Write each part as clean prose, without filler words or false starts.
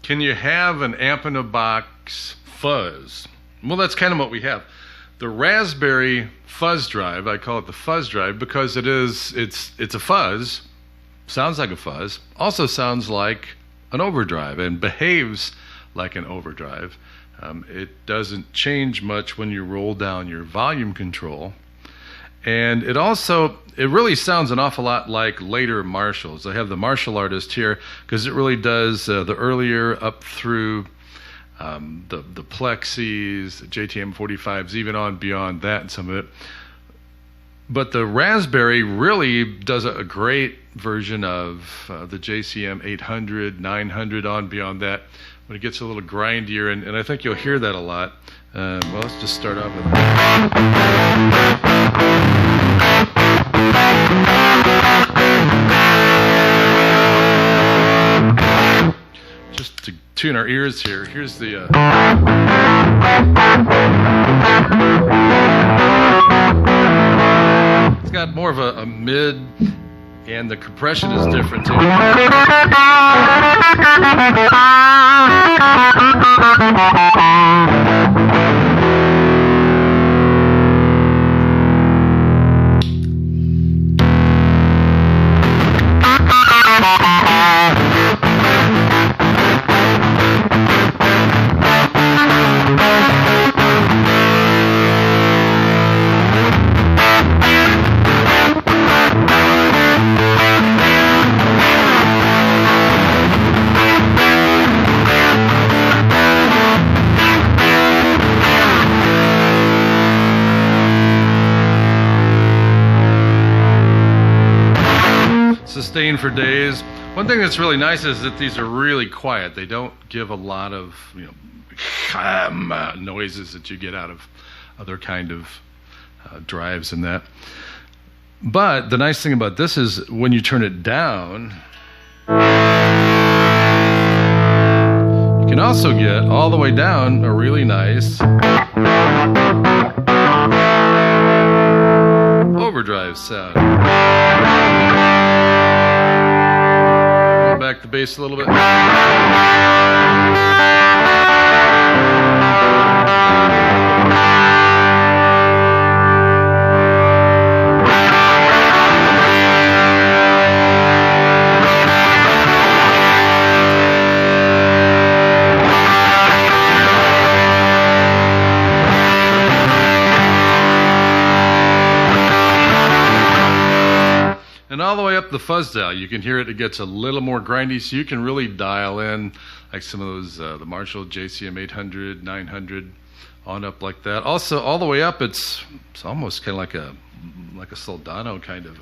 can you have an amp-in-a-box fuzz? Well, that's kind of what we have. The Razzberry Fuzzdrive, I call it the Fuzzdrive because it's a fuzz, sounds like a fuzz, also sounds like an overdrive and behaves like an overdrive. It doesn't change much when you roll down your volume control. And it really sounds an awful lot like later Marshalls. I have the Marshall artist here because it really does the earlier up through the Plexis, the JTM 45s, even on beyond that and some of it. But the Razzberry really does a great version of the JCM 800, 900 on beyond that when it gets a little grindier, and I think you'll hear that a lot. Well, let's just start off with just to tune our ears here. Here's the it's got more of a mid, and the compression is different too. Sustain for days. One thing that's really nice is that these are really quiet. They don't give a lot of noises that you get out of other kind of drives and that. But the nice thing about this is when you turn it down, you can also get all the way down a really nice overdrive sound. Back the bass a little bit. And all the way up the fuzz dial, you can hear it. It gets a little more grindy, so you can really dial in like some of those the Marshall JCM 800, 900, on up like that. Also, all the way up, it's almost kind of like a Soldano kind of.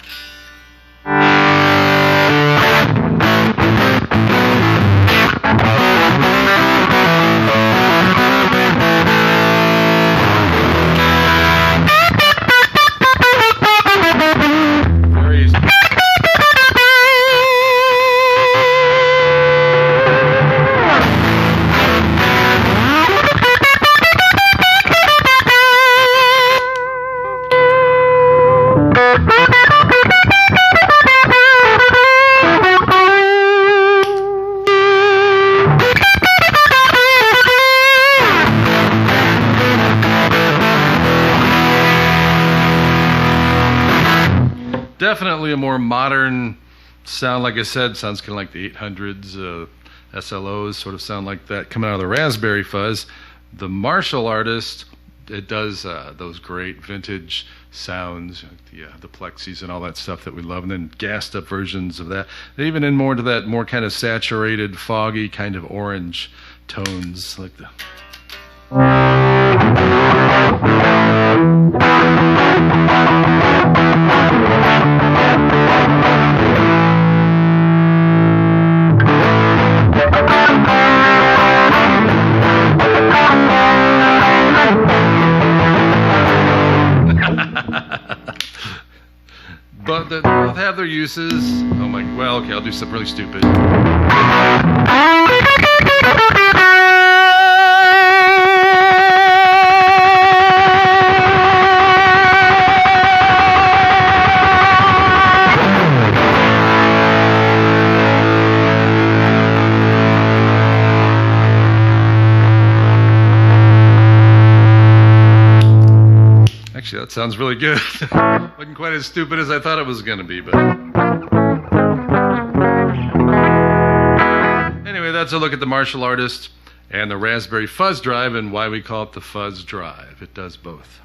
Definitely a more modern sound. Like I said, sounds kind of like the 800s, SLOs sort of sound like that coming out of the Razzberry fuzz. The Marshall artist, it does those great vintage sounds, the Plexis and all that stuff that we love, and then gassed up versions of that. Even in more to that more kind of saturated, foggy kind of orange tones, like the. But they both have their uses. Oh my, well, okay, I'll do something really stupid. sounds really good. Wasn't quite as stupid as I thought it was going to be, but anyway, that's a look at the Marshall Artist and the Razzberry Fuzzdrive and why we call it the Fuzzdrive. It does both.